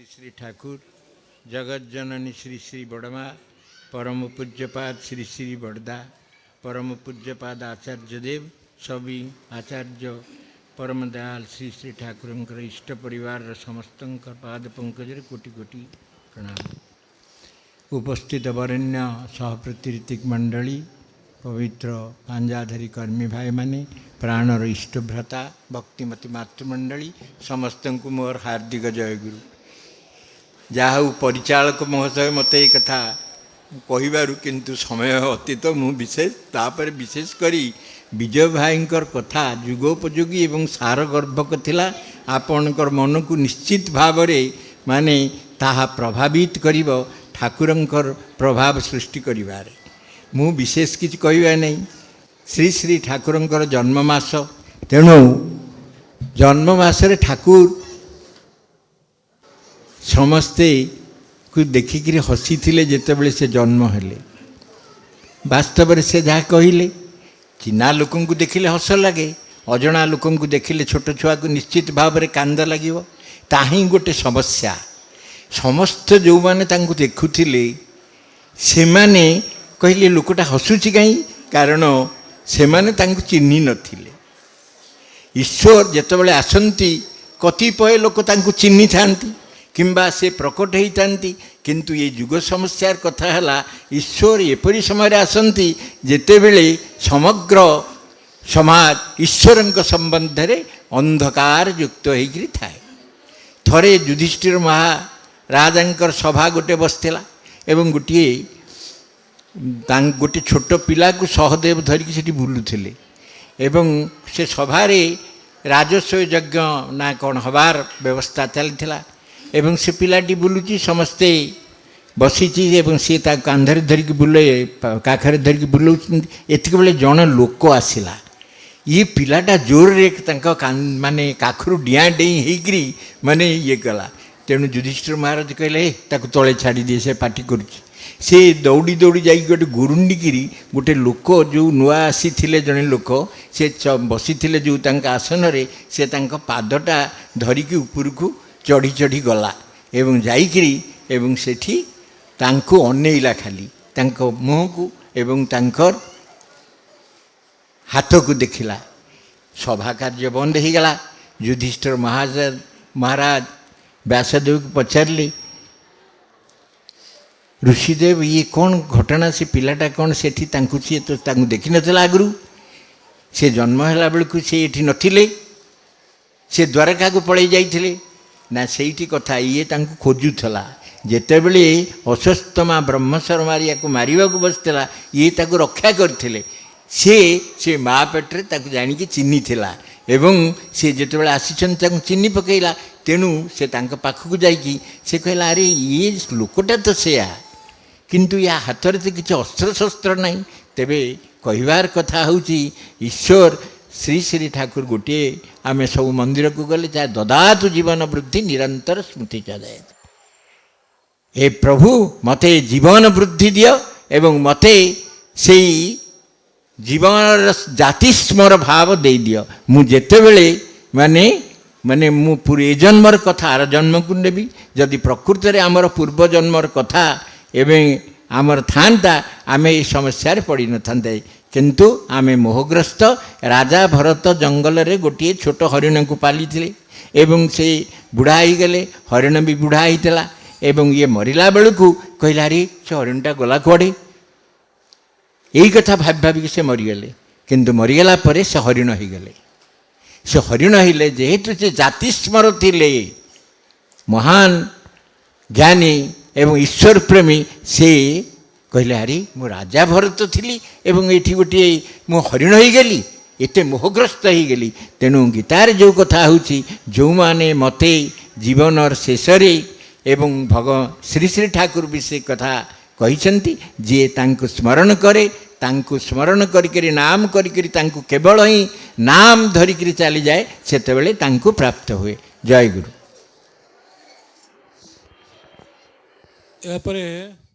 श्री ठाकुर जगत जननी श्री श्री बड़मा परम पूज्यपाद श्री श्री बड़दा परम पूज्यपाद आचार्य देव सभी आचार्य परम दयाल श्री श्री ठाकुर इष्ट परिवार समस्त पाद पंकज कोटि कोटि प्रणाम। उपस्थित वरेण्य सहप्रतिरितिक मंडली पवित्र पांजाधारी कर्मी भाई माने प्राणर इष्टभ्रता भक्तिमती मातृमंडली समस्त को मोर हार्दिक जयगुरु। जहाँ परिचालक महोदय मत ये कथा कहबारू किंतु समय अतीत मु विशेष तापर विशेष करी विजय भाई कथा जुगोपयोगी एवं सारगर्भक थिला आपणकर मन को निश्चित भाव माने ताहा प्रभावित करिब ठाकुरंकर प्रभाव सृष्टि करिबारे मु विशेष किछि कहबा नहीं। श्री श्री ठाकुरंकर जन्ममास तेणु जन्ममासरे ठाकुर समस्ते को देखिक हसी थिले जेतेबेले से जन्म हेले। वास्तव से जहाँ कहले चिन्हा लोक देखिले हस लगे अजणा लोक देखिले छोट छुआ को निश्चित भाव में कांद लगे ताही गोटे समस्या। समस्त जो माने तांको देखुथिले से माने कहले लोकटा हसुची कहीं कारण से माने तांको चिन्ही नथिले। ईश्वर जेतेबेले आसंती कतिपय लोक तांको चिन्ही थांती किंबा से प्रकट होती किंतु ये युग समस्या कथा है ईश्वर एपरी समय आसंती जेतेबेले समग्र समाज ईश्वर संबंध में अंधकार युक्त होकर थाए। थरे युधिष्ठिर महाराजा सभा गोटे बसला एवं गोटे गोटे छोट पिला को सहदेव धरिकी सेठी बुलुथिले एवं से सभारे राजस्व यज्ञ ना कौन हबार व्यवस्था चलता एवं से पिलाटी बुलुची समस्ते बसीची एवं सी कांधरे धरिकी बुले काखरे धरिकी बुलाऊँ एतिक बेले जन लोक आसला ये पिलाटा जोर रे माने काखरू डिया डेई होकरी माने ये कला तेणु युधिष्ठिर महाराज कहले ताकू तले छाड़ी दिए से पार्टी करुच्ची से दौड़ी दौड़ी जा गोटे गुरुंडिकी गोटे लोक जो नुआ आसी जड़े लोक से बसी जो आसन से पादटा धरिकी ऊपर को चढ़ी चढ़ी गला एवं जाइकरी एवं सेठी तांको अनेइला खाली तांको मुँह को एवं तांकर हाथ को देखिला सभा कार्य बंद हो गला। युधिष्ठिर महाराज व्यासदेव को पचारे ऋषिदेव ये कौन घटना से पिलाटा कौन सेठी तांको सी तो तांको देखि नथिला आगरू से जन्म हैला बेलकु से एठी नथिले से द्वारका को पळै जाइथिले ना सेठी कथा ये तांको खोजुथला जेतेबेले अश्वत्थमा ब्रह्मशर मारिया को मारिबा को बसला ये ताको रक्षा करथिले से माँ पेट्रे ताको जानिकी चिन्ही थिला एवं से जेतेबेले आसीछन ताको चिन्ही पकेइला तेणु से तांको पाखकु जाइकी से कहला अरे ये लोकटा तो सेया किंतु या हाथ में तो किसी अस्त्र शस्त्र नहीं तेबे कहबार कथा होची ईश्वर श्री श्री ठाकुर गोटे आम सब मंदिर को गले चाहे ददातु जीवन वृद्धि निरंतर स्मृति चाहे हे प्रभु मते जीवन वृद्धि दियो एवं मते से जीवन जाति स्मर भाव दे दियो मु जेतेबेले माने माने मु पूरे जन्मर कथा आर जन्म को नेबी जदि प्रकृत रे आमर पूर्व जन्मर कथा एवं आमर थांता आमे समस्या पड़ी न थांते किंतु आमे मोहग्रस्त राजा भरत जंगल रे गोटे छोट हरिण को पाली थिले एवं से बुढ़ा ही गले हरिण भी बुढ़ा होता एवं ये मरला बेलू कहला रे से हरिणटा गला कुआड़े यही कथा भाभी भाविक से मरीगले किंतु मरीगला पर से हरिण हो गले से हरिण हिले जेहेतु से जाति स्मर थिले महान ज्ञानी एवं ईश्वर प्रेमी से कहले अरे मु राजा भरत थी एवं ये गोटे मु हरिण हो गली एते मोहग्रस्त हो गली तेणु गीतार जो कथा होची जो माने मते जीवनर शेषरे एवं श्री श्री ठाकुर विषय कथा कहिसंती जे तांको स्मरण करे तांको स्मरण करिकरी नाम करिकरी तांको केवल ही नाम धरिकरी चली जाए सेतेबेले तांको प्राप्त हुए। जय गुरु। यापरे